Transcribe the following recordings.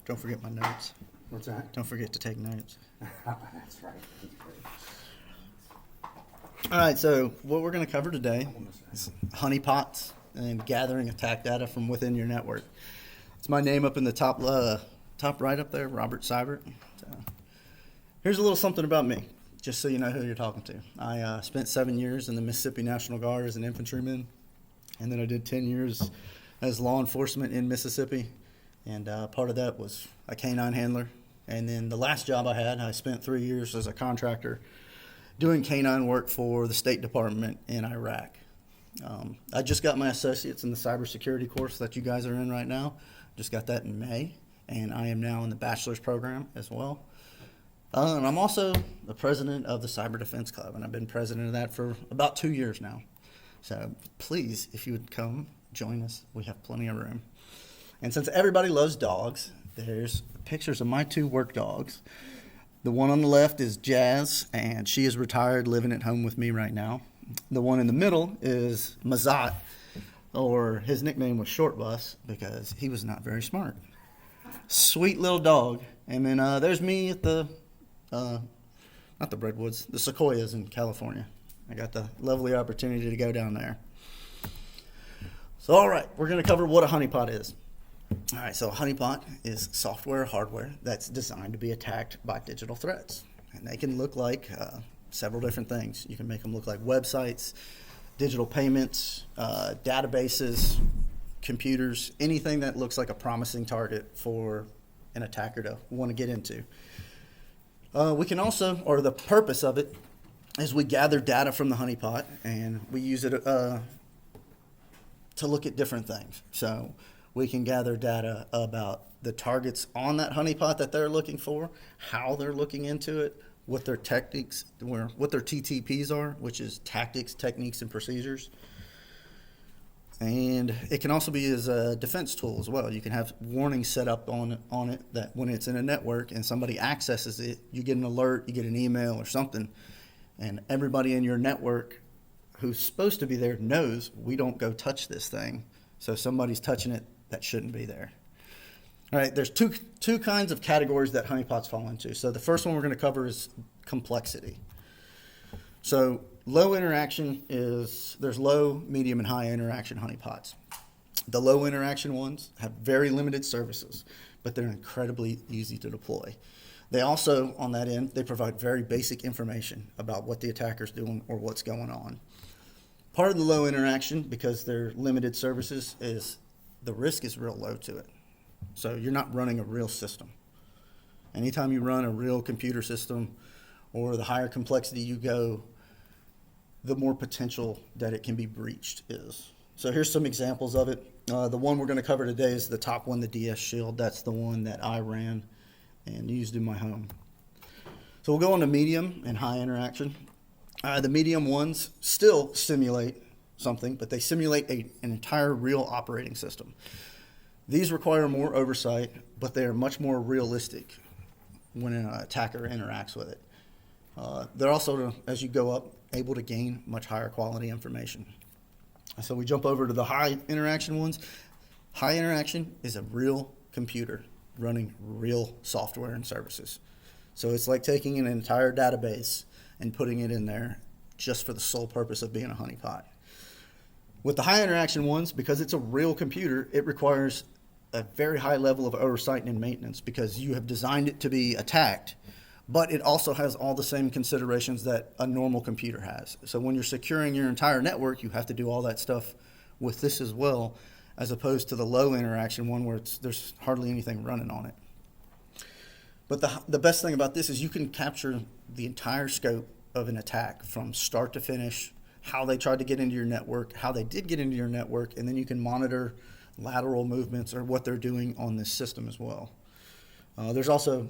Don't forget my notes. What's that? Don't forget to take notes. That's right. That's great. All right, so what we're going to cover today is honeypots and gathering attack data from within your network. It's my name up in the top right up there, Robert Seibert. So, here's a little something about me, just so you know who you're talking to. I spent 7 years in the Mississippi National Guard as an infantryman, and then I did 10 years as law enforcement in Mississippi, and part of that was a canine handler. And then the last job I had, I spent 3 years as a contractor doing canine work for the State Department in Iraq. I just got my associates in the cybersecurity course that you guys are in right now. Just got that in May, and I am now in the bachelor's program as well. And I'm also the president of the Cyber Defense Club, and I've been president of that for about 2 years now. So please, if you would come join us, we have plenty of room. And since everybody loves dogs, there's pictures of my 2 work dogs. The one on the left is Jazz, and she is retired, living at home with me right now. The one in the middle is Mazat, or his nickname was Short Bus because he was not very smart. Sweet little dog. And then there's me at the, not the Redwoods, the Sequoias in California. I got the lovely opportunity to go down there. So, all right, we're going to cover what a honeypot is. All right, so a honeypot is software or hardware that's designed to be attacked by digital threats. And they can look like several different things. You can make them look like websites, digital payments, databases, computers, anything that looks like a promising target for an attacker to want to get into. We can also, or the purpose of it, is we gather data from the honeypot and we use it to look at different things. So we can gather data about the targets on that honeypot that they're looking for, how they're looking into it, what their techniques, what their TTPs are, which is tactics, techniques, and procedures. And it can also be as a defense tool as well. You can have warnings set up on it that when it's in a network and somebody accesses it, you get an alert, you get an email or something, and everybody in your network who's supposed to be there knows we don't go touch this thing. So somebody's touching it that shouldn't be there. All right, there's two kinds of categories that honeypots fall into. So the first one we're going to cover is complexity. So low interaction there's low, medium, and high interaction honeypots. The low interaction ones have very limited services, but they're incredibly easy to deploy. They also, on that end, they provide very basic information about what the attacker's doing or what's going on. Part of the low interaction, because they're limited services, is the risk is real low to it. So you're not running a real system. Anytime you run a real computer system, or the higher complexity you go, the more potential that it can be breached is. So here's some examples of it. The one we're going to cover today is the top one, the DShield. That's the one that I ran and used in my home. So we'll go on to medium and high interaction. The medium ones still simulate something, but they simulate an entire real operating system. These require more oversight, but they are much more realistic when an attacker interacts with it. They're also, as you go up, able to gain much higher quality information. So we jump over to the high interaction ones. High interaction is a real computer running real software and services. So it's like taking an entire database and putting it in there just for the sole purpose of being a honeypot. With the high interaction ones, because it's a real computer, it requires a very high level of oversight and maintenance because you have designed it to be attacked, but it also has all the same considerations that a normal computer has. So when you're securing your entire network, you have to do all that stuff with this as well, as opposed to the low interaction one where there's hardly anything running on it. But the best thing about this is you can capture the entire scope of an attack from start to finish, how they tried to get into your network, how they did get into your network, and then you can monitor lateral movements or what they're doing on this system as well. There's also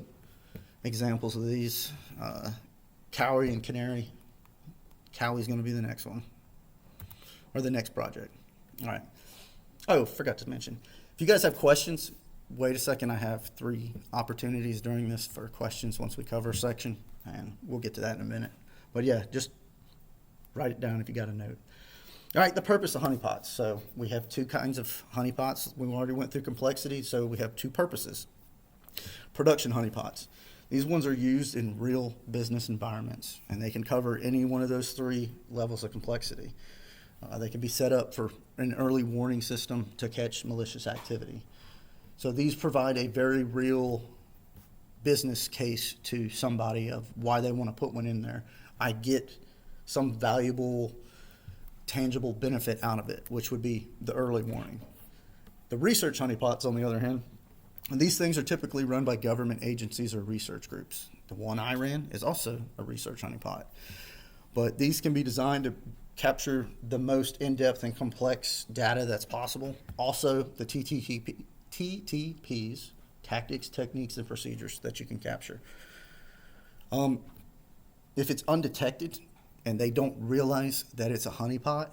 examples of these. Cowrie and Canary. Cowie's going to be the next one, or the next project. All right. Oh, forgot to mention. If you guys have questions, wait a second. I have 3 opportunities during this for questions once we cover a section, and we'll get to that in a minute. But yeah, just write it down if you got a note. All right, the purpose of honeypots. So we have 2 kinds of honeypots. We already went through complexity, so we have 2 purposes. Production honeypots. These ones are used in real business environments, and they can cover any one of those 3 levels of complexity. They can be set up for an early warning system to catch malicious activity. So these provide a very real business case to somebody of why they want to put one in there. I get some valuable, tangible benefit out of it, which would be the early warning. The research honeypots, on the other hand, these things are typically run by government agencies or research groups. The one I ran is also a research honeypot. But these can be designed to capture the most in-depth and complex data that's possible. Also, the TTPs, tactics, techniques, and procedures that you can capture. If it's undetected and they don't realize that it's a honeypot,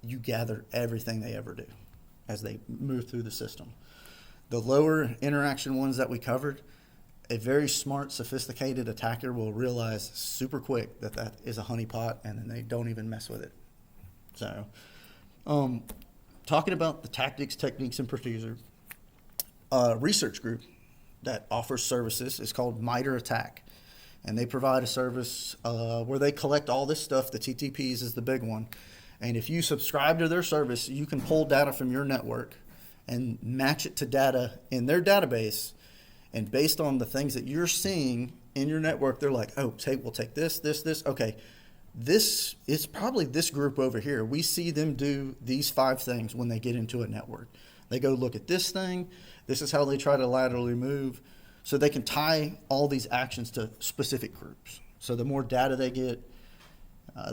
you gather everything they ever do as they move through the system. The lower interaction ones that we covered, a very smart, sophisticated attacker will realize super quick that that is a honeypot, and then they don't even mess with it. So, talking about the tactics, techniques, and procedure, a research group that offers services is called MITRE Attack, and they provide a service where they collect all this stuff. The TTPs is the big one, and if you subscribe to their service, you can pull data from your network and match it to data in their database. And based on the things that you're seeing in your network, they're like, oh, we'll take this. Okay, this is probably this group over here. We see them do these 5 things when they get into a network. They go look at this thing. This is how they try to laterally move. So they can tie all these actions to specific groups. So the more data they get,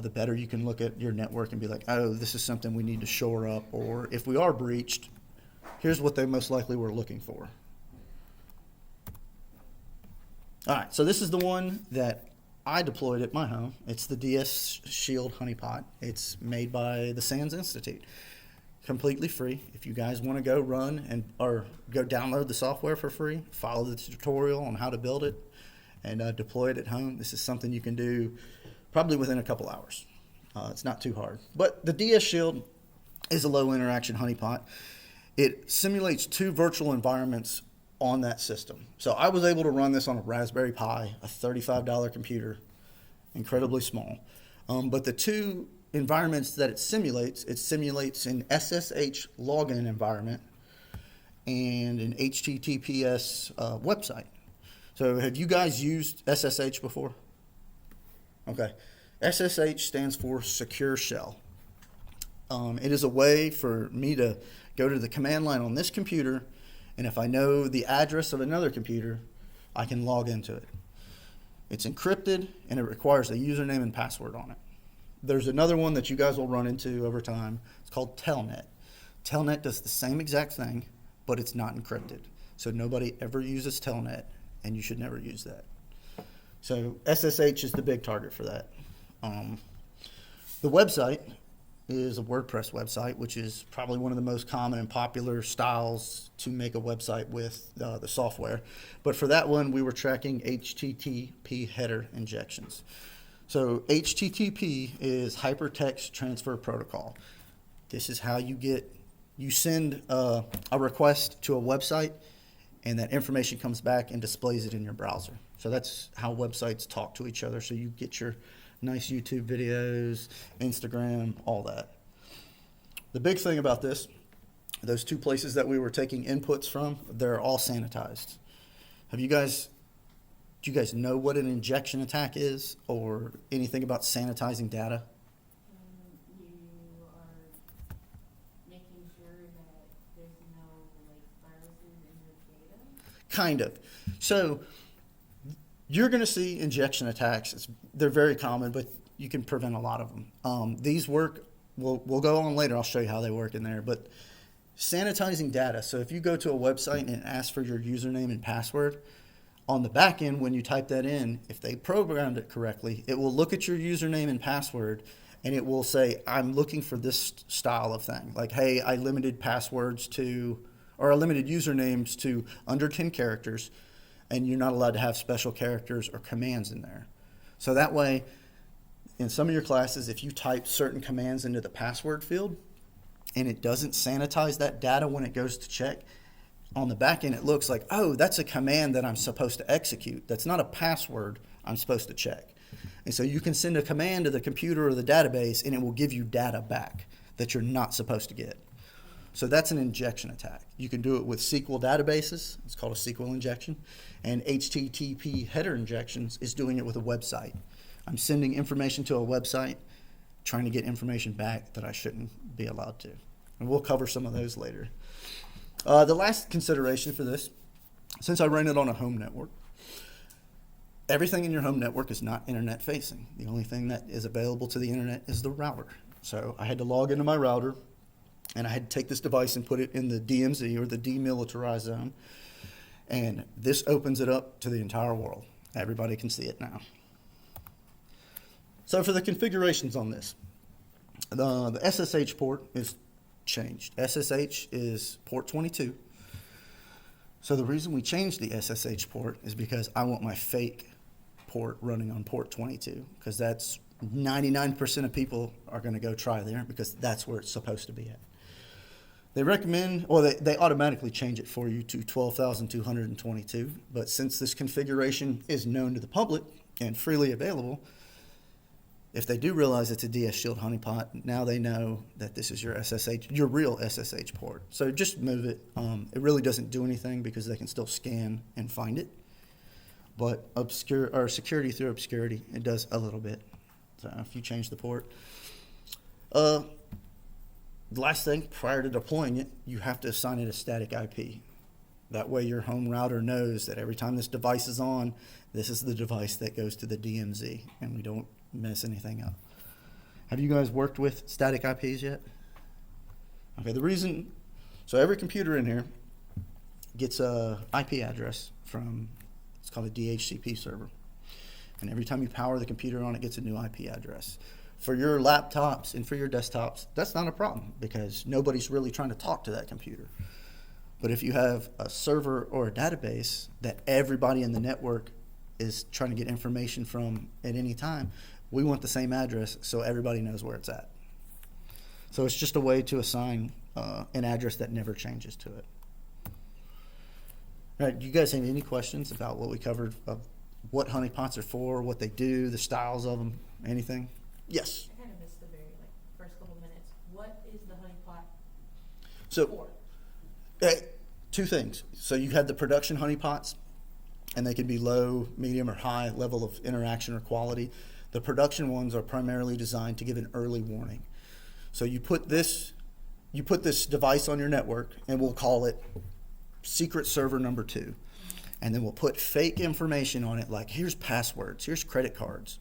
the better you can look at your network and be like, oh, this is something we need to shore up. Or if we are breached, here's what they most likely were looking for. All right, so this is the one that I deployed at my home. It's the DShield honeypot. It's made by the SANS Institute. Completely free. If you guys want to go run or go download the software for free, follow the tutorial on how to build it, and deploy it at home. This is something you can do probably within a couple hours. It's not too hard. But the DShield is a low interaction honeypot. It simulates 2 virtual environments on that system. So I was able to run this on a Raspberry Pi, a $35 computer, incredibly small. But the 2 environments that it simulates an SSH login environment and an HTTPS website. So have you guys used SSH before? Okay. SSH stands for Secure Shell. It is a way for me to go to the command line on this computer, and if I know the address of another computer, I can log into it. It's encrypted, and it requires a username and password on it. There's another one that you guys will run into over time. It's called Telnet. Telnet does the same exact thing, but it's not encrypted. So nobody ever uses Telnet, and you should never use that. So SSH is the big target for that. The website is a WordPress website, which is probably one of the most common and popular styles to make a website with the software. But for that one, we were tracking HTTP header injections. So HTTP is Hypertext Transfer Protocol. This is how you send a request to a website, and that information comes back and displays it in your browser. So that's how websites talk to each other. So you get your nice YouTube videos, Instagram, all that. The big thing about this, those 2 places that we were taking inputs from, they're all sanitized. Do you guys know what an injection attack is or anything about sanitizing data? You are making sure that there's no viruses in your data? Kind of. So you're going to see injection attacks. They're very common, but you can prevent a lot of them. These work, we'll go on later. I'll show you how they work in there. But sanitizing data. So if you go to a website and it asks for your username and password, on the back end, when you type that in, if they programmed it correctly, it will look at your username and password, and it will say, I'm looking for this style of thing. Like, hey, I limited passwords to, or I limited usernames to under 10 characters, and you're not allowed to have special characters or commands in there. So that way, in some of your classes, if you type certain commands into the password field and it doesn't sanitize that data when it goes to check, on the back end, it looks like, oh, that's a command that I'm supposed to execute. That's not a password I'm supposed to check. And so you can send a command to the computer or the database, and it will give you data back that you're not supposed to get. So that's an injection attack. You can do it with SQL databases. It's called a SQL injection. And HTTP header injections is doing it with a website. I'm sending information to a website, trying to get information back that I shouldn't be allowed to. And we'll cover some of those later. The last consideration for this, since I ran it on a home network, everything in your home network is not internet facing. The only thing that is available to the internet is the router. So I had to log into my router, and I had to take this device and put it in the DMZ, or the demilitarized zone. And this opens it up to the entire world. Everybody can see it now. So for the configurations on this, the SSH port is changed. SSH is port 22. So the reason we changed the SSH port is because I want my fake port running on port 22, because that's 99% of people are going to go try there, because that's where it's supposed to be at. They recommend, or they automatically change it for you to 12,222, but since this configuration is known to the public and freely available, if they do realize it's a DShield honeypot, now they know that this is your SSH, your real SSH port. So just move it. It really doesn't do anything because they can still scan and find it. But security through obscurity, it does a little bit. So if you change the port. The last thing, prior to deploying it, you have to assign it a static IP. That way your home router knows that every time this device is on, this is the device that goes to the DMZ, and we don't mess anything up. Have you guys worked with static IPs yet? Okay, so every computer in here gets a IP address from, it's called a DHCP server. And every time you power the computer on, it gets a new IP address. For your laptops and for your desktops, that's not a problem because nobody's really trying to talk to that computer. But if you have a server or a database that everybody in the network is trying to get information from at any time, we want the same address so everybody knows where it's at. So it's just a way to assign an address that never changes to it. All right, do you guys have any questions about what we covered, of what honeypots are for, what they do, the styles of them, anything? Yes? I kind of missed the very first couple minutes. What is the honeypot So, for? two things. So you have the production honeypots, and they can be low, medium, or high level of interaction or quality. The production ones are primarily designed to give an early warning. So you put this device on your network, and we'll call it secret server number 2. And then we'll put fake information on it, like here's passwords, here's credit cards.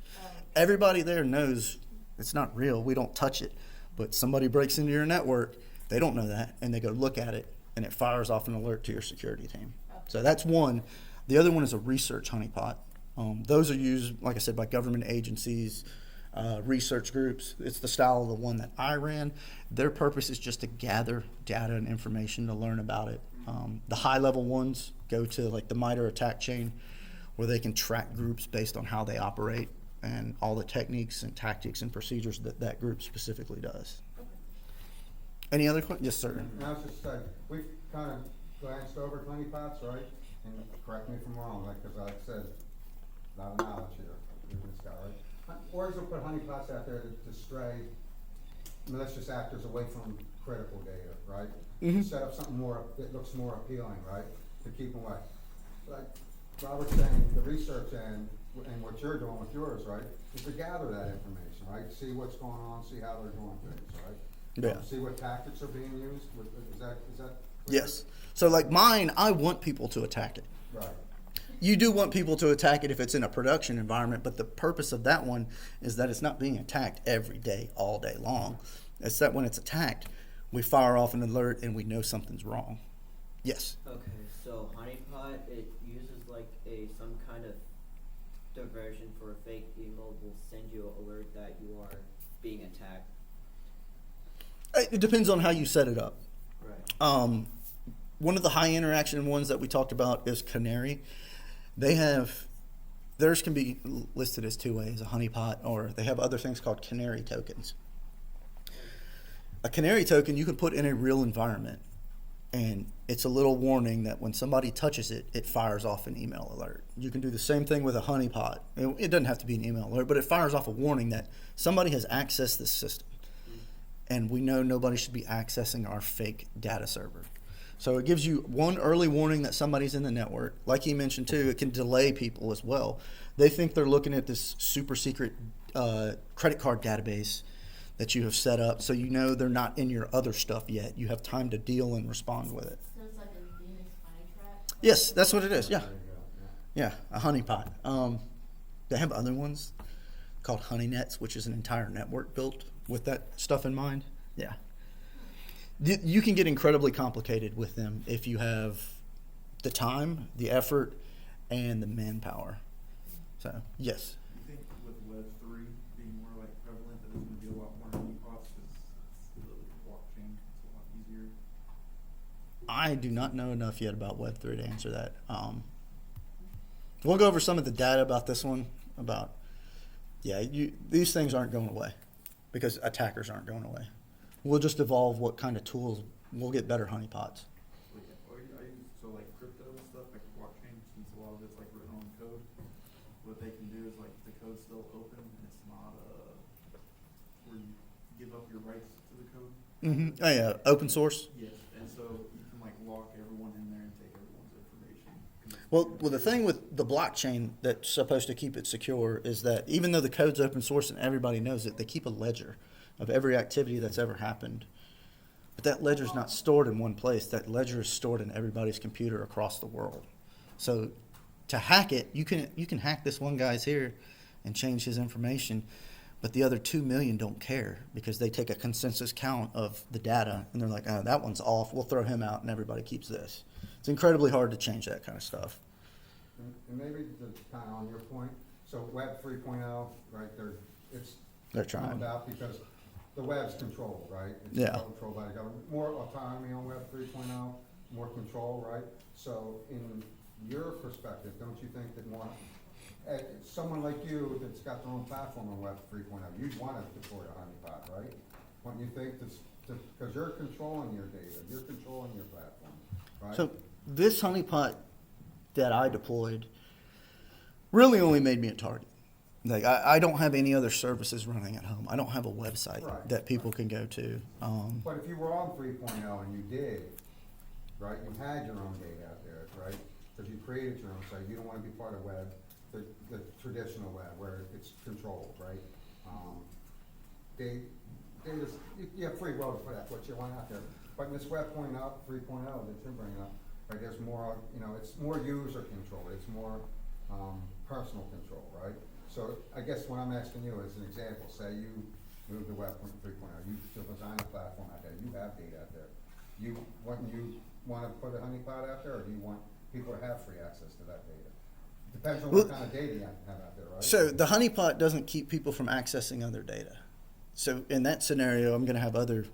Everybody there knows it's not real. We don't touch it. But somebody breaks into your network, they don't know that, and they go look at it, and it fires off an alert to your security team. So that's one. The other one is a research honeypot. Those are used, like I said, by government agencies, research groups. It's the style of the one that I ran. Their purpose is just to gather data and information to learn about it. The high-level ones go to like the MITRE attack chain, where they can track groups based on how they operate and all the techniques and tactics and procedures that that group specifically does. Any other questions? Yes, sir. I was just saying, we've kind of glanced over honeypots, right? And correct me if I'm wrong, because like I said, a lot of knowledge here in this guy, right? Orgs will put honeypots out there to stray malicious actors away from critical data, right? Mhm. Set up something more that looks more appealing, right? To keep them away. Like Robert's saying, the research end and what you're doing with yours, right, is to gather that information, right? See what's going on, see how they're doing things, right? Yeah. See what tactics are being used. Is that clear? Yes. So like mine, I want people to attack it. Right. You do want people to attack it if it's in a production environment, but the purpose of that one is that it's not being attacked every day, all day long. It's that when it's attacked, we fire off an alert and we know something's wrong. Yes. Okay, so honeypot, it uses like some kind of diversion for a fake email will send you an alert that you are being attacked. It depends on how you set it up. Right. One of the high interaction ones that we talked about is Canary. Theirs can be listed as 2 ways, a honeypot, or they have other things called Canary tokens. A Canary token you can put in a real environment, and it's a little warning that when somebody touches it, it fires off an email alert. You can do the same thing with a honeypot. It doesn't have to be an email alert, but it fires off a warning that somebody has accessed this system, and we know nobody should be accessing our fake data server. So it gives you one early warning that somebody's in the network. Like he mentioned too, it can delay people as well. They think they're looking at this super secret credit card database that you have set up, so you know they're not in your other stuff yet. You have time to deal and respond with it. So it's like a Venus flytrap? Yes, that's what it is. Yeah, There you go, yeah. yeah, a honeypot. They have other ones called honey nets, which is an entire network built with that stuff in mind. Yeah. You can get incredibly complicated with them if you have the time, the effort, and the manpower. So, yes. You think with Web3 being more like prevalent that there's going to be a lot more honeypots because the blockchain is a lot easier? I do not know enough yet about Web3 to answer that. We'll go over some of the data about this one. These things aren't going away because attackers aren't going away. We'll just evolve what kind of tools. We'll get better honeypots. So like crypto and stuff, like blockchain, since a lot of it's like written on code, what they can do is like the code's still open and it's not where you give up your rights to the code. Mm-hmm. Oh yeah, open source. Yes, and so you can like lock everyone in there and take everyone's information. Well, the thing with the blockchain that's supposed to keep it secure is that even though the code's open source and everybody knows it, they keep a ledger of every activity that's ever happened. But that ledger's not stored in one place. That ledger is stored in everybody's computer across the world. So to hack it, you can hack this one guy's here and change his information, but the other 2 million don't care because they take a consensus count of the data and they're like, oh, that one's off. We'll throw him out and everybody keeps this. It's incredibly hard to change that kind of stuff. And maybe to kind of on your point, so Web 3.0, right, They're come trying. about because the web's controlled, right? It's Yeah. controlled by the government. More autonomy on Web 3.0, more control, right? So in your perspective, don't you think that more, someone like you that's got their own platform on Web 3.0, you'd want to deploy a honeypot, right? Wouldn't you think because you're controlling your data, you're controlling your platform, right? So this honeypot that I deployed really only made me a target. Like I don't have any other services running at home. I don't have a website Right. that people can go to. But if you were on 3.0 and you did, right, you had your own data out there, right? Because you created your own site, you don't want to be part of web, the traditional web where it's controlled, right? You have free will to put out what you want out there. But in this Web 3.0 that you're bringing up, right, there's more, it's more user control, it's more personal control, right? So I guess what I'm asking you is an example, say you move to Web 3.0, you design a platform out there, you have data out there. Wouldn't you want to put a honeypot out there, or do you want people to have free access to that data? Depends on what kind of data you have out there, right? So the honeypot doesn't keep people from accessing other data. So in that scenario, I'm going to have other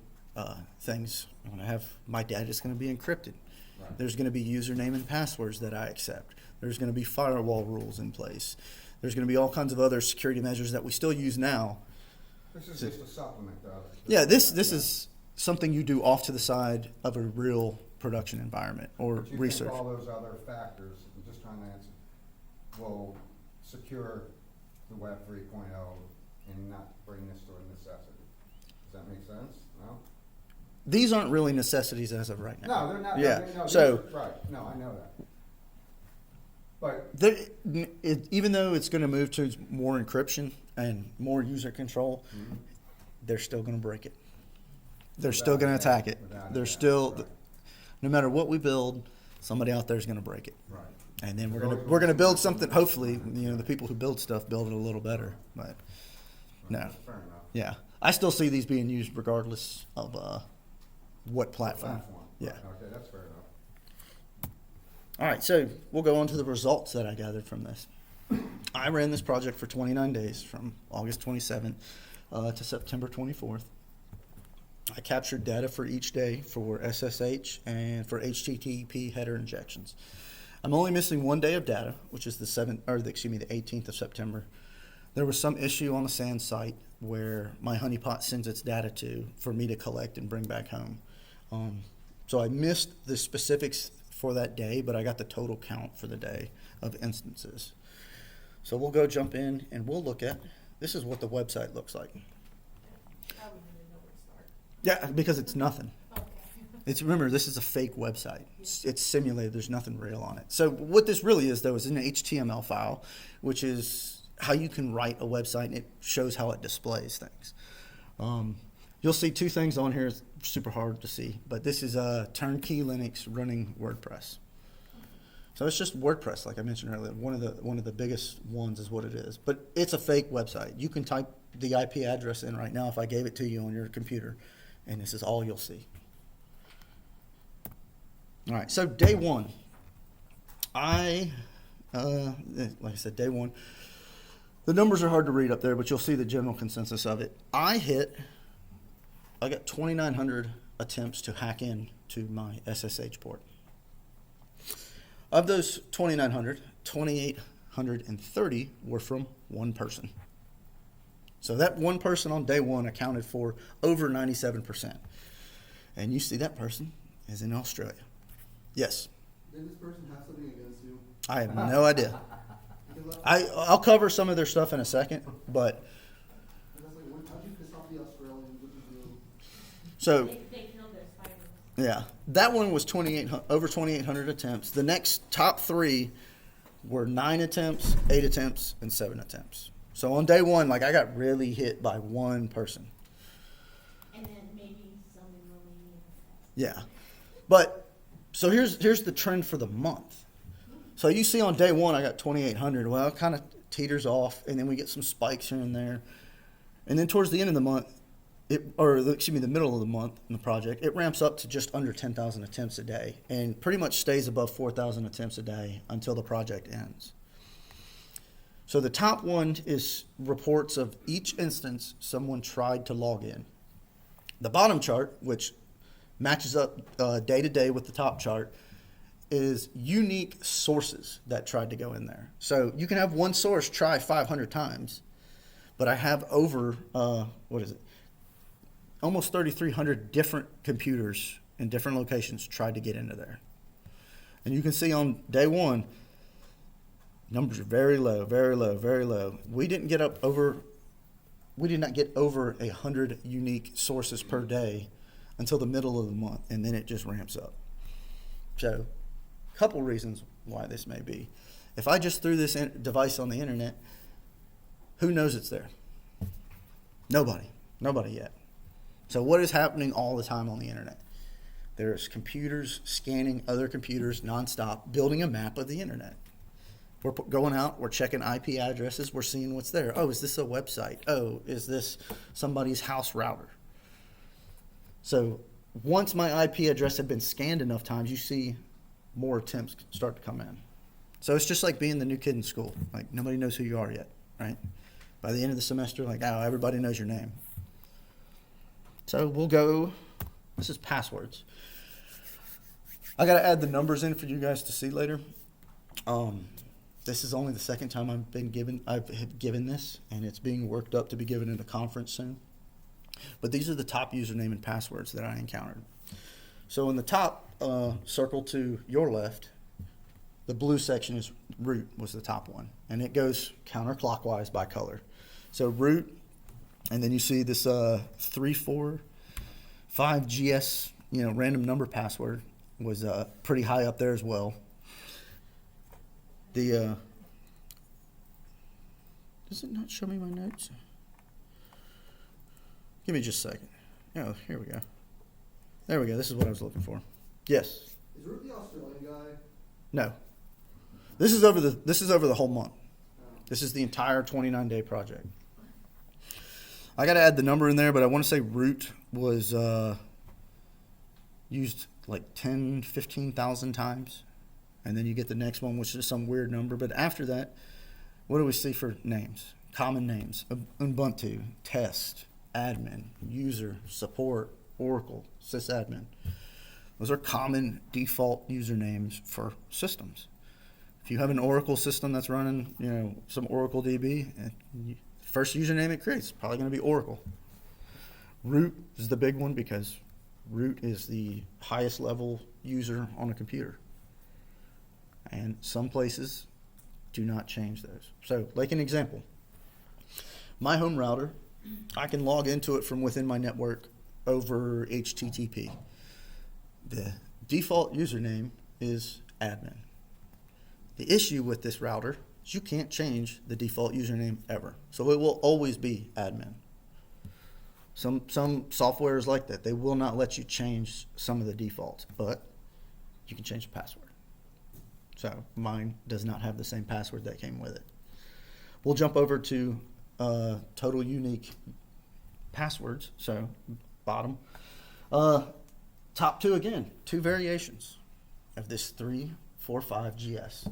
things. I'm going to have my data is going to be encrypted. Right. There's going to be username and passwords that I accept. There's going to be firewall rules in place. There's going to be all kinds of other security measures that we still use now. This is just a supplement to others. Yeah, this is something you do off to the side of a real production environment or But you research. think all those other factors, I'm just trying to answer, will secure the Web 3.0 and not bring this to a necessity? Does that make sense? No? These aren't really necessities as of right now. No, they're not. Yeah. No, So right, no, I know that. But, even though it's going to move to more encryption and more user control, they're still going to break it. They're still going to attack it. They're still, right. no matter what we build, somebody out there is going to break it. Right. And then we're going to build something. Hopefully, the people who build stuff build it a little better. But no, Fair enough. yeah, I still see these being used regardless of what platform. Yeah. Right, okay, that's fair enough. All right, so we'll go on to the results that I gathered from this. I ran this project for 29 days from August 27th to September 24th. I captured data for each day for SSH and for HTTP header injections. I'm only missing one day of data, which is the 18th of September. There was some issue on the SAN site where my honeypot sends its data to for me to collect and bring back home. So I missed the specifics for that day, but I got the total count for the day of instances. So we'll go jump in and we'll look at, this is what the website looks like. I wouldn't even know where to start. Yeah, because it's nothing. Okay. Remember, this is a fake website. It's simulated. There's nothing real on it. So what this really is, though, is an HTML file, which is how you can write a website, and it shows how it displays things. You'll see two things on here. It's super hard to see, but this is a turnkey Linux running WordPress. So it's just WordPress, like I mentioned earlier. One of the biggest ones is what it is, but it's a fake website. You can type the IP address in right now if I gave it to you on your computer, and this is all you'll see. All right, so day one, like I said, day one. The numbers are hard to read up there, but you'll see the general consensus of it. I got 2,900 attempts to hack in to my SSH port. Of those 2,900, 2,830 were from one person. So that one person on day one accounted for over 97%. And you see that person is in Australia. Yes. Did this person have something against you? I have no idea. Because I'll cover some of their stuff in a second, but I was like, how'd you piss off the Australians? What did you do? so They killed their spiders. yeah, that one was over 2,800 attempts. The next top three were 9 attempts, 8 attempts, and 7 attempts. So on day one, like I got really hit by one person. And then maybe some in Romania. Yeah, but so here's the trend for the month. So you see on day one, I got 2,800. Well, it kind of teeters off, and then we get some spikes here and there. And then towards the end of the month, the middle of the month in the project, it ramps up to just under 10,000 attempts a day and pretty much stays above 4,000 attempts a day until the project ends. So the top one is reports of each instance someone tried to log in. The bottom chart, which matches up day to day with the top chart, is unique sources that tried to go in there. So you can have one source try 500 times, but I have over, almost 3,300 different computers in different locations tried to get into there. And you can see on day one, numbers are very low, very low, very low. We did not get over 100 unique sources per day until the middle of the month, and then it just ramps up. So, a couple reasons why this may be. If I just threw this device on the internet, who knows it's there? Nobody yet. So what is happening all the time on the internet? There's computers scanning other computers nonstop, building a map of the internet. We're going out, we're checking IP addresses, we're seeing what's there. Oh, is this a website? Oh, is this somebody's house router? So once my IP address had been scanned enough times, you see more attempts start to come in. So it's just like being the new kid in school. Like nobody knows who you are yet, right? By the end of the semester, like, oh, everybody knows your name. So we'll go, this is passwords. I got to add the numbers in for you guys to see later. This is only the second time I've given this, and it's being worked up to be given in a conference soon. But these are the top username and passwords that I encountered. So in the top circle to your left, the blue section is root was the top one, and it goes counterclockwise by color. So root, and then you see this 345 GS, random number password was pretty high up there as well. Does it not show me my notes? Give me just a second. Oh, here we go. There we go. This is what I was looking for. Yes. Is Root the Australian guy? No. This is over the whole month. This is the entire 29-day project. I got to add the number in there, but I want to say root was used like 10, 15,000 times. And then you get the next one, which is some weird number. But after that, what do we see for names? Common names. Ubuntu, test, admin, user, support, Oracle, sysadmin. Those are common default usernames for systems. If you have an Oracle system that's running, some Oracle DB, first username it creates is probably going to be Oracle. Root is the big one because Root is the highest level user on a computer. And some places do not change those. So, like an example, my home router, I can log into it from within my network over HTTP. The default username is admin. The issue with this router is you can't change the default username ever. So it will always be admin. Some software is like that. They will not let you change some of the defaults, but you can change the password. So mine does not have the same password that came with it. We'll jump over to total unique passwords. So bottom. Top two again, two variations of this 345 GS.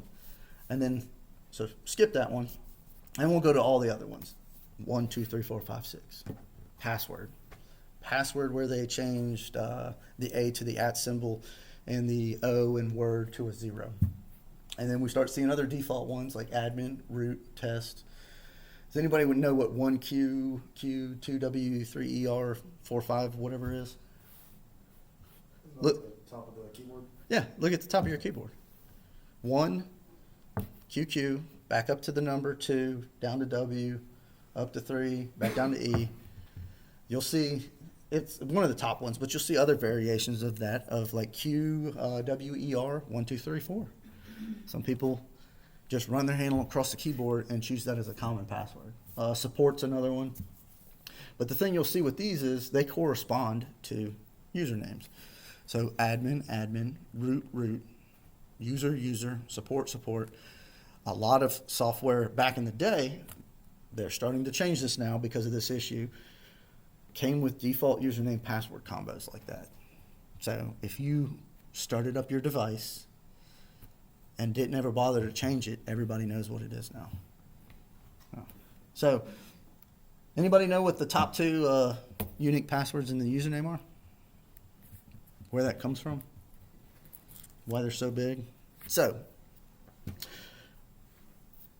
And then, so skip that one, and we'll go to all the other ones. 1, 2, 3, 4, 5, 6. Password. Password where they changed the A to the @ symbol and the O in Word to a 0. And then we start seeing other default ones like admin, root, test. Does anybody would know what 1Q, Q, 2W, 3ER, 45, whatever is? Look. At the top of the keyboard. Yeah, look at the top of your keyboard. 1, QQ, back up to the number 2, down to W, up to 3, back down to E. You'll see, it's one of the top ones, but you'll see other variations of that, of like Q, W, E, R, 1, 2, 3, 4. Some people just run their hand across the keyboard and choose that as a common password. Support's another one. But the thing you'll see with these is they correspond to usernames. So admin, admin, root, root, user, user, support, support. A lot of software back in the day, they're starting to change this now because of this issue, came with default username password combos like that. So if you started up your device and didn't ever bother to change it, everybody knows what it is now. So anybody know what the top two unique passwords in the username are? Where that comes from? Why they're so big? So,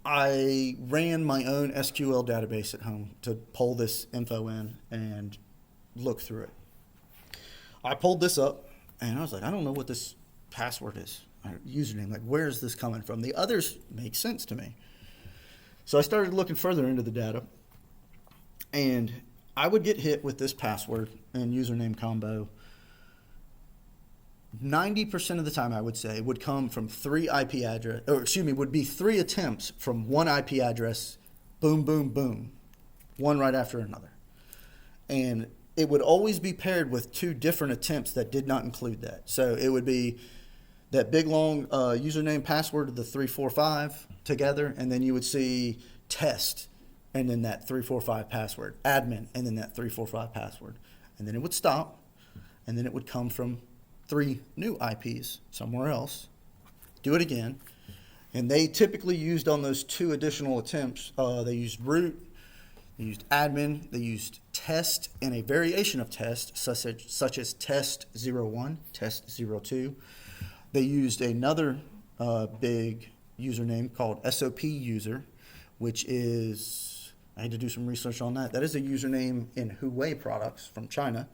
I ran my own SQL database at home to pull this info in and look through it. I pulled this up and I was like, I don't know what this password is, or username. Like, where is this coming from? The others make sense to me. So I started looking further into the data, and I would get hit with this password and username combo 90% of the time, I would say, would come from would be 3 attempts from one IP address, boom, boom, boom, one right after another. And it would always be paired with 2 different attempts that did not include that. So it would be that big long username password of the 345 together, and then you would see test, and then that 345 password, admin, and then that 345 password. And then it would stop, and then it would come from 3 new IPs somewhere else, do it again, and they typically used on those 2 additional attempts, they used root, they used admin, they used test, and a variation of test, such as test 01, test 02. They used another big username called SOP user, which is, I had to do some research on that. That is a username in Huawei products from China.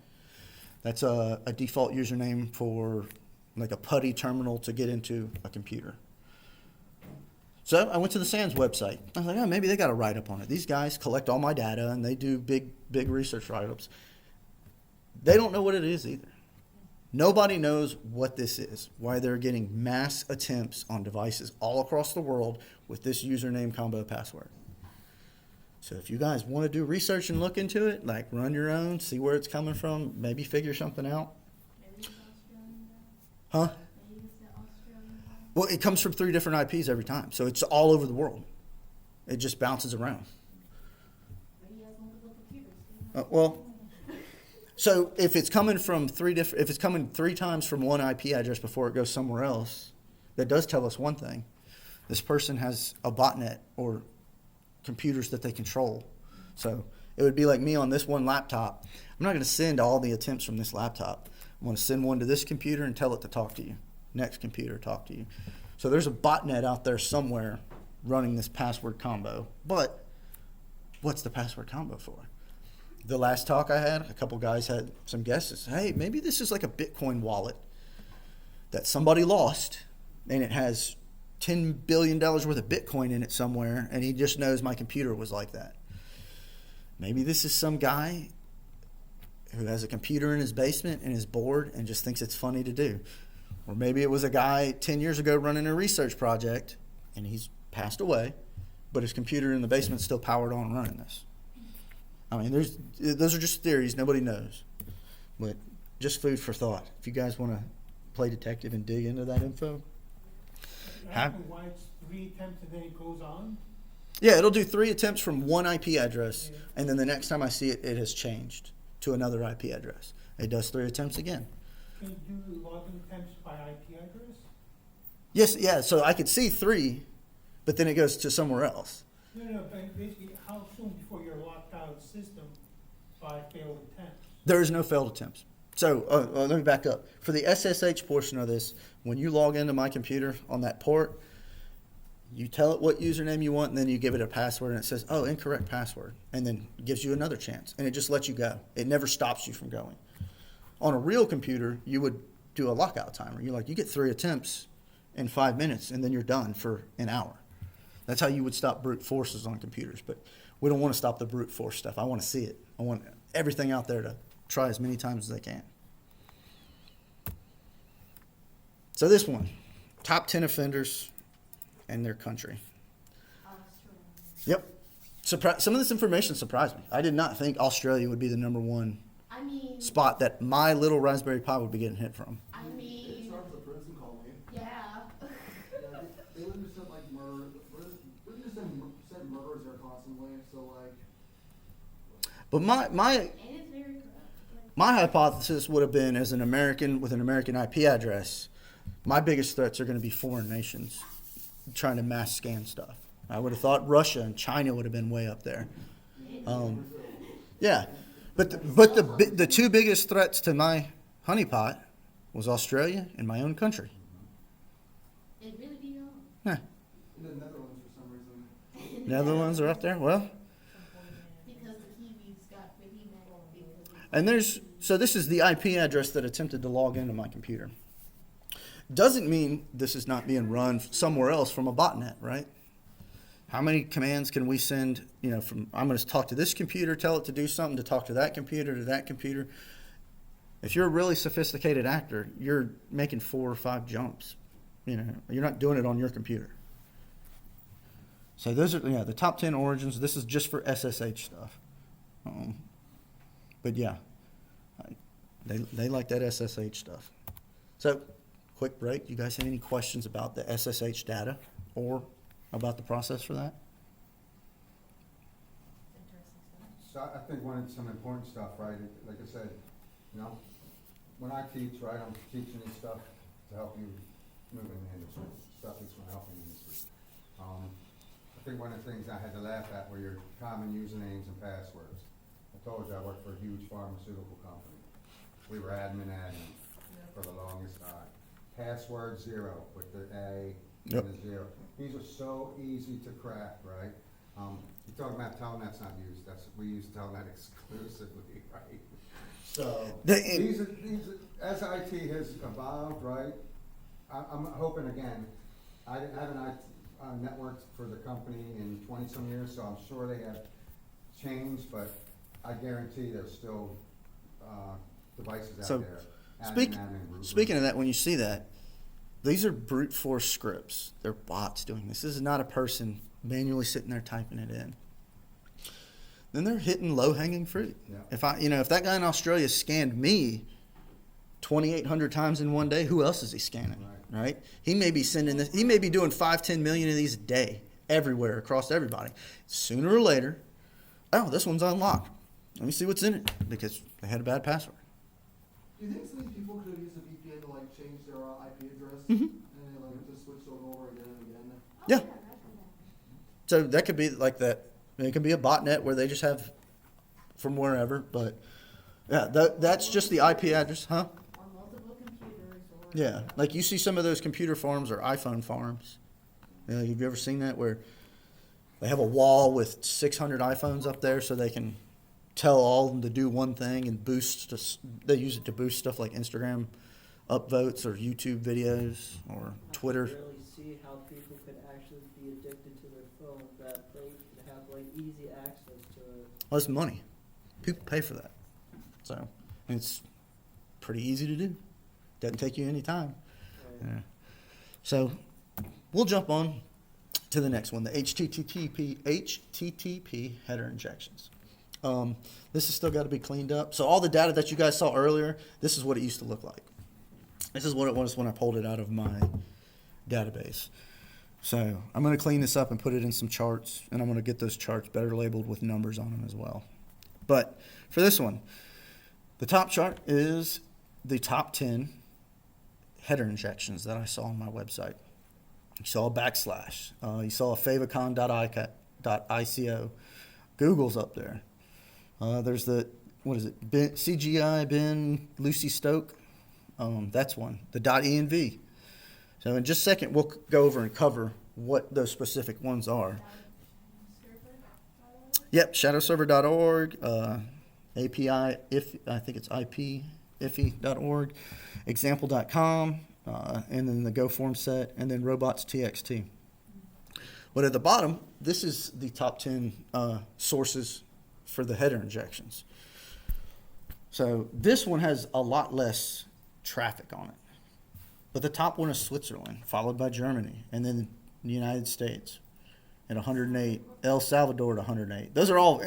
That's a default username for like a PuTTY terminal to get into a computer. So I went to the SANS website. I was like, oh, maybe they got a write-up on it. These guys collect all my data, and they do big research write-ups. They don't know what it is either. Nobody knows what this is, why they're getting mass attempts on devices all across the world with this username combo password. So if you guys want to do research and look into it, like run your own, see where it's coming from, maybe figure something out. Maybe it's Australian guy. Huh? Maybe it's the Australian guy. Well, it comes from 3 different IPs every time, so it's all over the world. It just bounces around. Maybe he has multiple computers. Well, so if it's coming from if it's coming 3 times from one IP address before it goes somewhere else, that does tell us one thing: this person has a botnet or computers that they control. So it would be like me on this one laptop. I'm not going to send all the attempts from this laptop. I'm going to send one to this computer and tell it to talk to you. Next computer, talk to you. So there's a botnet out there somewhere running this password combo. But what's the password combo for? the last talk I had, a couple guys had some guesses. Hey, maybe this is like a Bitcoin wallet that somebody lost, and it has $10 billion worth of Bitcoin in it somewhere, and he just knows my computer was like that. Maybe this is some guy who has a computer in his basement and is bored and just thinks it's funny to do. Or maybe it was a guy 10 years ago running a research project, and he's passed away, but his computer in the basement's still powered on running this. I mean, those are just theories. Nobody knows. But just food for thought. If you guys want to play detective and dig into that info. Why it's 3 attempts and then it goes on? Yeah, it'll do 3 attempts from one IP address, and then the next time I see it, it has changed to another IP address. It does 3 attempts again. Can you do login attempts by IP address? Yes, yeah, so I could see 3, but then it goes to somewhere else. No, but basically, how soon before you're locked out of the system by failed attempts? There is no failed attempts. So let me back up. For the SSH portion of this, when you log into my computer on that port, you tell it what username you want, and then you give it a password, and it says, oh, incorrect password, and then gives you another chance, and it just lets you go. It never stops you from going. On a real computer, you would do a lockout timer. You get 3 attempts in 5 minutes, and then you're done for an hour. That's how you would stop brute forces on computers. But we don't want to stop the brute force stuff. I want to see it. I want everything out there to try as many times as they can. So this one, top 10 offenders in their country. Yep. Some of this information surprised me. I did not think Australia would be the number 1 I mean, spot that my little Raspberry Pi would be getting hit from. I It mean, starts with the prison colony. yeah. Yeah, they live just said like murder. They just said murderers there constantly. So like, But my And it's very corrupt. my hypothesis would have been, as an American with an American IP address, my biggest threats are going to be foreign nations trying to mass scan stuff. I would have thought Russia and China would have been way up there. Yeah, but the 2 biggest threats to my honeypot was Australia and my own country. It really be on. Huh. in the Netherlands for some reason. Netherlands are up there. Well, Because the Kiwis got pretty mad. and this is the IP address that attempted to log into my computer. Doesn't mean this is not being run somewhere else from a botnet, right? How many commands can we send, from I'm going to talk to this computer, tell it to do something, to talk to that computer. If you're a really sophisticated actor, you're making 4 or 5 jumps. You're not doing it on your computer. So those are the top 10 origins. This is just for SSH stuff. But yeah, they like that SSH stuff. So quick break. You guys have any questions about the SSH data or about the process for that? Interesting stuff. So I think some important stuff, right, like I said, when I teach, right, I'm teaching you stuff to help you move in the industry, stuff that's gonna help you in the industry. I think one of the things I had to laugh at were your common usernames and passwords. I told you I worked for a huge pharmaceutical company. We were admin for the longest time. Password 0 with the A Yep. and the 0. These are so easy to crack, right? You're talking about telnet not used. We use telnet exclusively, right? So these are as IT has evolved, right? I'm hoping again. I haven't networked for the company in 20-some years, so I'm sure they have changed, but I guarantee there's still devices out So, there. Speaking of that, when you see that, these are brute force scripts. They're bots doing this. This is not a person manually sitting there typing it in. Then they're hitting low-hanging fruit. Yeah. If that guy in Australia scanned me 2,800 times in one day, who else is he scanning? Right? He may be sending this. He may be doing 5-10 million of these a day, everywhere, across everybody. Sooner or later, oh, this one's unlocked. Let me see what's in it, because they had a bad password. Do you think some of these people could have used a VPN to like change their IP address Mhm. and like just switch over again and again? Yeah. So that could be like that. It can be a botnet where they just have from wherever, but yeah, that's just the IP address, huh? On multiple computers or. Yeah, like you see some of those computer farms or iPhone farms. Have you ever seen that where they have a wall with 600 iPhones up there so they can tell all of them to do one thing and boost. They use it to boost stuff like Instagram upvotes or YouTube videos or Twitter. I can really see how people could actually be addicted to their phone, that they could have like easy access to it. Well, it's money. People pay for that. So it's pretty easy to do. Doesn't take you any time. Right. Yeah. So we'll jump on to the next one, the HTTP header injections. This has still got to be cleaned up. So all the data that you guys saw earlier, this is what it used to look like. This is what it was when I pulled it out of my database. So I'm going to clean this up and put it in some charts, and I'm going to get those charts better labeled with numbers on them as well. But for this one, the top chart is the top 10 header injections that I saw on my website. You saw a backslash. You saw a favicon.ico. Google's up there. There's the, what is it, CGI Ben Lucy Stoke. That's one. The .env. So in just a second, we'll go over and cover what those specific ones are. Yep, shadowserver.org, API, I think it's ifi.org, example.com, and then the Go form set, and then robots.txt. But at the bottom, this is the top 10 sources for the header injections. So this one has a lot less traffic on it. But the top one is Switzerland, followed by Germany, and then the United States at 108, El Salvador at 108. Those are all,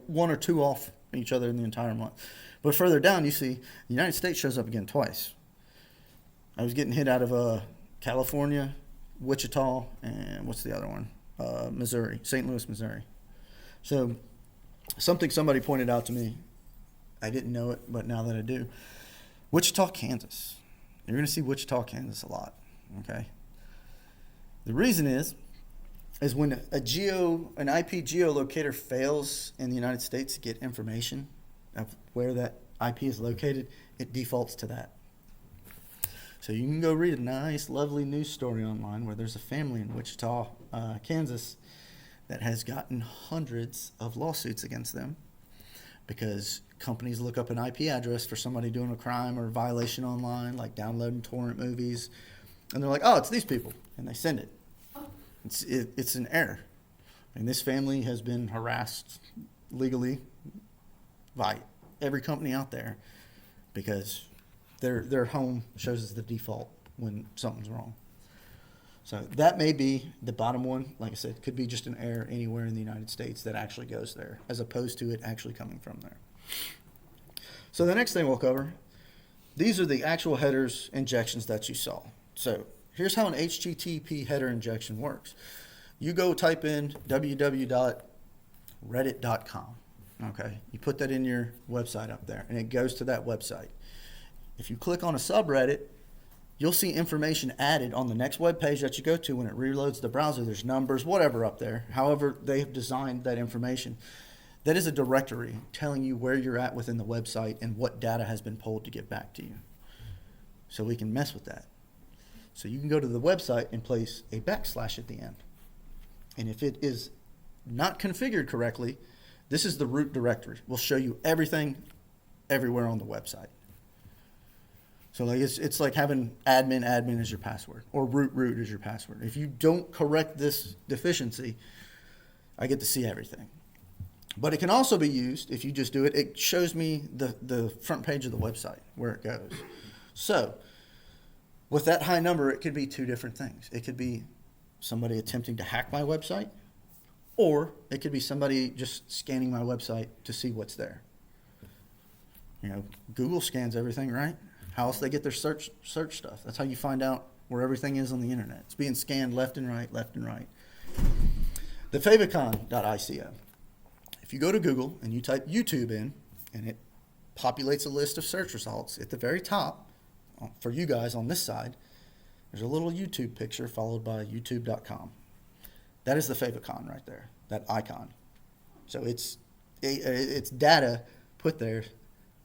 one or two off each other in the entire month. But further down, you see the United States shows up again twice. I was getting hit out of California, Wichita, and what's the other one? Missouri, St. Louis, Missouri. So something somebody pointed out to me, I didn't know it, but now that I do, Wichita, Kansas. You're going to see Wichita, Kansas a lot, okay? The reason is when an IP geolocator fails in the United States to get information of where that IP is located, it defaults to that. So you can go read a nice, lovely news story online where there's a family in Wichita, Kansas, that has gotten hundreds of lawsuits against them because companies look up an IP address for somebody doing a crime or a violation online, like downloading torrent movies, and they're like, oh, it's these people, and they send it. It's an error. And this family has been harassed legally by every company out there because their home shows as the default when something's wrong. So that may be the bottom one. Like I said, could be just an error anywhere in the United States that actually goes there, as opposed to it actually coming from there. So the next thing we'll cover, these are the actual headers injections that you saw. So here's how an HTTP header injection works. You go type in www.reddit.com. Okay, you put that in your website up there, and it goes to that website. If you click on a subreddit, you'll see information added on the next web page that you go to when it reloads the browser. There's numbers, whatever up there. However, they have designed that information. That is a directory telling you where you're at within the website and what data has been pulled to get back to you. So we can mess with that. So you can go to the website and place a backslash at the end. And if it is not configured correctly, this is the root directory. We'll show you everything everywhere on the website. So like it's like having admin as your password or root as your password. If you don't correct this deficiency, I get to see everything. But it can also be used, if you just do it, it shows me the front page of the website where it goes. So with that high number, it could be two different things. It could be somebody attempting to hack my website, or it could be somebody just scanning my website to see what's there. Google scans everything, right? How else they get their search stuff? That's how you find out where everything is on the internet. It's being scanned left and right, left and right. The favicon.ico. If you go to Google and you type YouTube in, and it populates a list of search results, at the very top, for you guys on this side, there's a little YouTube picture followed by youtube.com. That is the favicon right there, that icon. So it's data put there,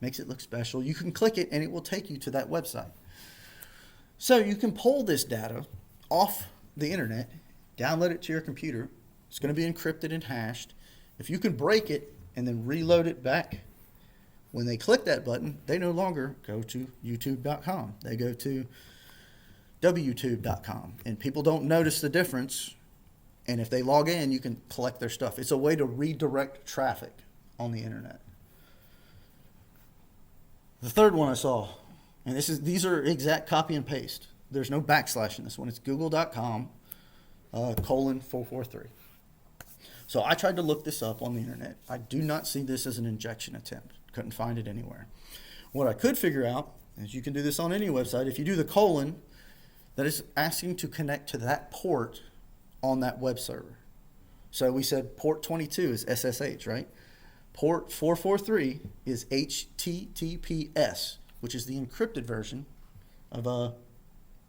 makes it look special. You can click it and it will take you to that website. So you can pull this data off the internet, download it to your computer. It's going to be encrypted and hashed. If you can break it and then reload it back, when they click that button, they no longer go to youtube.com. They go to wtube.com. And people don't notice the difference. And if they log in, you can collect their stuff. It's a way to redirect traffic on the internet. The third one I saw, and these are exact copy and paste. There's no backslash in this one. It's google.com :443. So I tried to look this up on the internet. I do not see this as an injection attempt. Couldn't find it anywhere. What I could figure out is you can do this on any website. If you do the colon, that is asking to connect to that port on that web server. So we said port 22 is SSH, right? Port 443 is HTTPS, which is the encrypted version of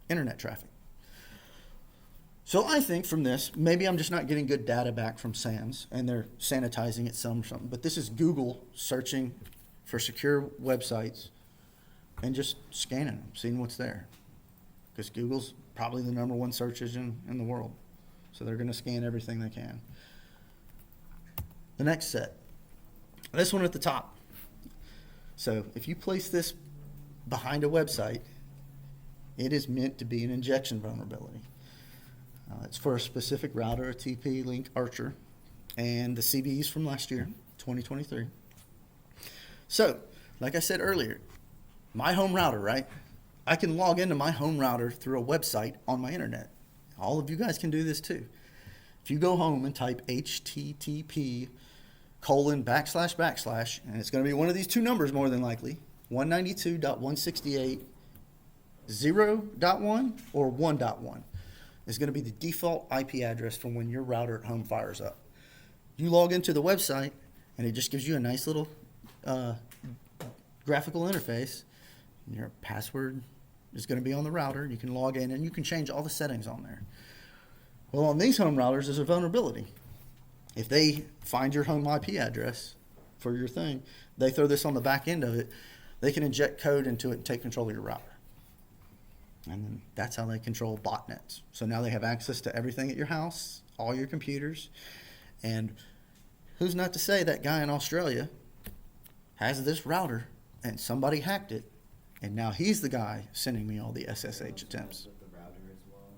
internet traffic. So I think from this, maybe I'm just not getting good data back from SANS, and they're sanitizing it some or something. But this is Google searching for secure websites and just scanning them, seeing what's there. Because Google's probably the #1 search engine in the world. So they're going to scan everything they can. The next set. This one at the top. So if you place this behind a website, it is meant to be an injection vulnerability. It's for a specific router, a TP-Link Archer, and the CVEs from last year, 2023. So, like I said earlier, my home router, right? I can log into my home router through a website on my internet. All of you guys can do this too. If you go home and type HTTP ://, and it's going to be one of these two numbers more than likely, 192.168.0.1 or 1.1 is going to be the default IP address from when your router at home fires up. You log into the website, and it just gives you a nice little graphical interface. Your password is going to be on the router. You can log in, and you can change all the settings on there. Well, on these home routers, there's a vulnerability. If they find your home IP address for your thing, they throw this on the back end of it. They can inject code into it and take control of your router. And then that's how they control botnets. So now they have access to everything at your house, all your computers. And who's not to say that guy in Australia has this router and somebody hacked it, and now he's the guy sending me all the SSH attempts. With the router as well.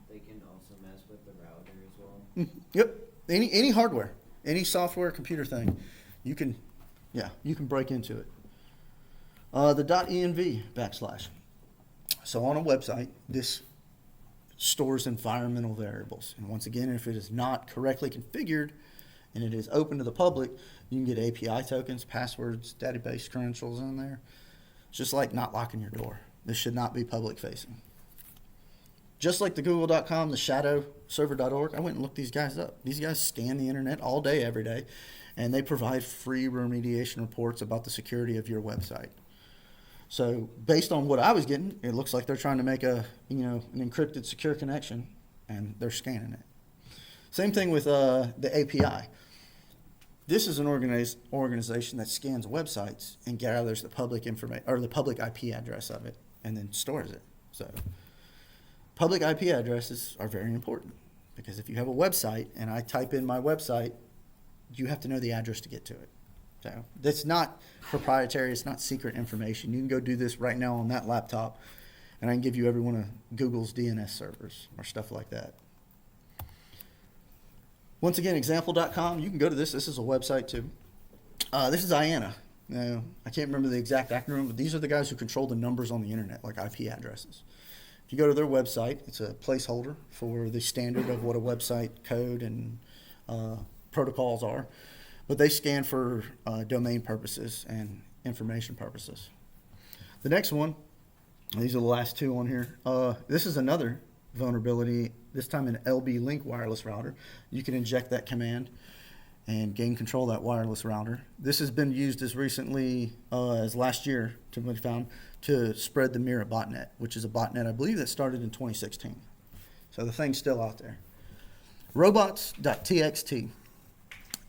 They can also mess with the router as well. Yep. Any hardware, any software, computer thing, you can break into it. The .env /. So on a website, this stores environmental variables. And once again, if it is not correctly configured and it is open to the public, you can get API tokens, passwords, database credentials in there. It's just like not locking your door. This should not be public facing. Just like the google.com, the shadow server.org, I went and looked these guys up. These guys scan the internet all day, every day, and they provide free remediation reports about the security of your website. So based on what I was getting, it looks like they're trying to make an encrypted secure connection, and they're scanning it. Same thing with the API. This is an organization that scans websites and gathers the public information or the public IP address of it, and then stores it. So public IP addresses are very important, because if you have a website and I type in my website, you have to know the address to get to it. So that's not proprietary. It's not secret information. You can go do this right now on that laptop, and I can give you every one of Google's DNS servers or stuff like that. Once again, example.com, you can go to this. This is a website too. This is IANA. Now, I can't remember the exact acronym, but these are the guys who control the numbers on the internet, like IP addresses. If you go to their website, it's a placeholder for the standard of what a website code and protocols are. But they scan for domain purposes and information purposes. The next one, these are the last two on here. This is another vulnerability, this time an LB Link wireless router. You can inject that command and gain control of that wireless router. This has been used as recently as last year, to be found, to spread the Mira botnet, which is a botnet, I believe, that started in 2016. So the thing's still out there. Robots.txt.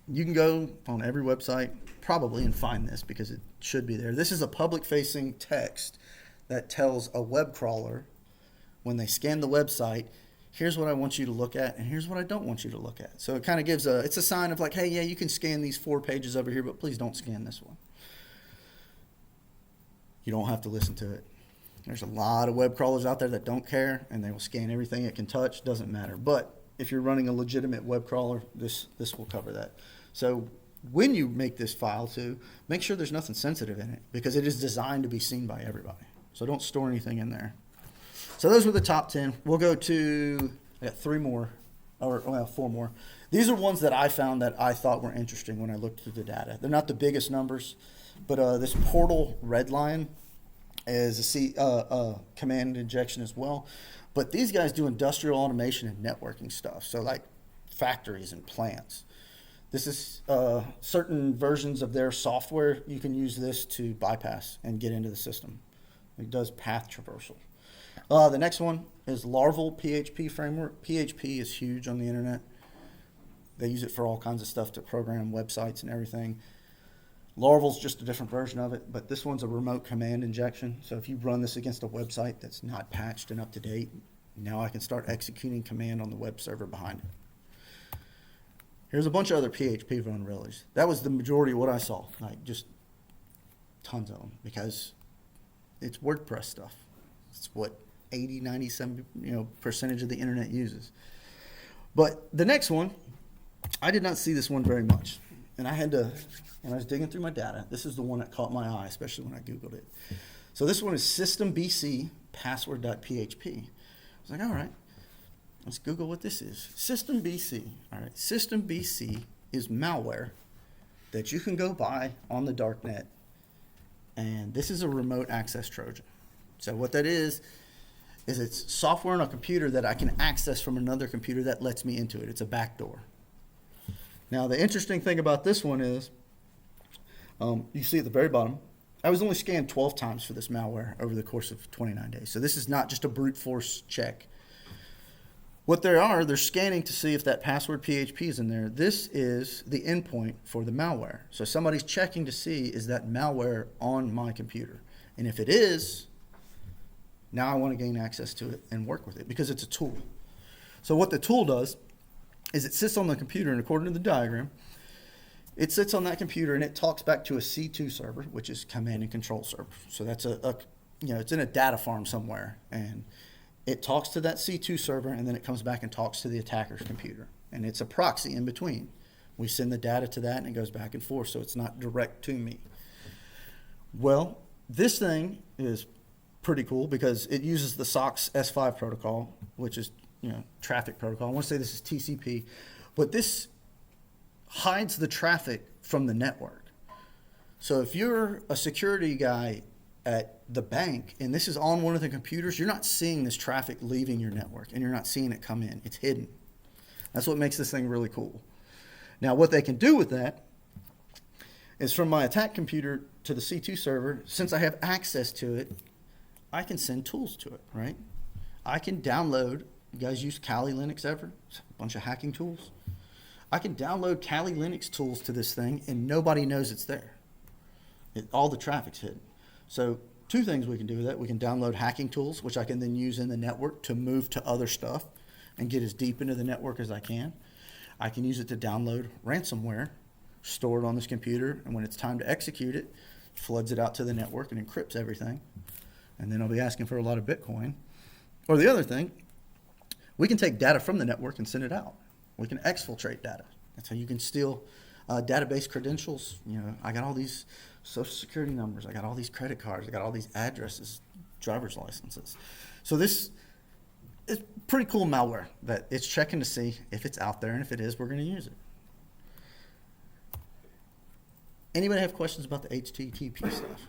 You can go on every website probably and find this, because it should be there. This is a public-facing text that tells a web crawler, when they scan the website, here's what I want you to look at, and here's what I don't want you to look at. So it kind of gives it's a sign of like, hey, yeah, you can scan these 4 pages over here, but please don't scan this one. You don't have to listen to it. There's a lot of web crawlers out there that don't care, and they will scan everything it can touch. Doesn't matter. But if you're running a legitimate web crawler, this will cover that. So when you make this file too, make sure there's nothing sensitive in it, because it is designed to be seen by everybody. So don't store anything in there. So those were the top 10. We'll go to, I got 3 more, or well, 4 more. These are ones that I found that I thought were interesting when I looked through the data. They're not the biggest numbers, but this portal redline is a command injection as well. But these guys do industrial automation and networking stuff. So like factories and plants. This is certain versions of their software. You can use this to bypass and get into the system. It does path traversal. The next one is larval PHP framework. PHP is huge on the internet. They use it for all kinds of stuff to program websites and everything. Larval's just a different version of it, but this one's a remote command injection. So if you run this against a website that's not patched and up to date, now I can start executing command on the web server behind it. Here's a bunch of other PHP vulnerabilities. That was the majority of what I saw, like just tons of them, because it's WordPress stuff. It's what 80, 97, percentage of the internet uses. But the next one, I did not see this one very much. And I had to, when I was digging through my data, this is the one that caught my eye, especially when I Googled it. So this one is systembc password.php. I was like, all right, let's Google what this is. Systembc. All right, systembc is malware that you can go buy on the dark net. And this is a remote access Trojan. So what that is it's software on a computer that I can access from another computer that lets me into it. It's a backdoor. Now, the interesting thing about this one is, you see at the very bottom, I was only scanned 12 times for this malware over the course of 29 days. So this is not just a brute force check. What they're scanning to see if that password PHP is in there. This is the endpoint for the malware. So somebody's checking to see, is that malware on my computer? And if it is, now I want to gain access to it and work with it because it's a tool. So what the tool does is it sits on the computer, and according to the diagram, it sits on that computer and it talks back to a C2 server, which is command and control server. So that's it's in a data farm somewhere, and it talks to that C2 server, and then it comes back and talks to the attacker's computer. And it's a proxy in between. We send the data to that, and it goes back and forth, so it's not direct to me. Well, this thing is pretty cool because it uses the SOX S5 protocol, which is traffic protocol. I want to say this is TCP, but this hides the traffic from the network. So if you're a security guy at the bank and this is on one of the computers, you're not seeing this traffic leaving your network and you're not seeing it come in. It's hidden. That's what makes this thing really cool. Now, what they can do with that is from my attack computer to the C2 server, since I have access to it, I can send tools to it, right? I can download. You guys use Kali Linux ever? It's a bunch of hacking tools. I can download Kali Linux tools to this thing and nobody knows it's there. All the traffic's hidden. So 2 things we can do with that. We can download hacking tools, which I can then use in the network to move to other stuff and get as deep into the network as I can. I can use it to download ransomware, store it on this computer, and when it's time to execute it, floods it out to the network and encrypts everything. And then I'll be asking for a lot of Bitcoin. Or the other thing, we can take data from the network and send it out. We can exfiltrate data. That's how you can steal database credentials. I got all these social security numbers. I got all these credit cards. I got all these addresses, driver's licenses. So this is pretty cool malware that it's checking to see if it's out there, and if it is, we're going to use it. Anybody have questions about the HTTP stuff?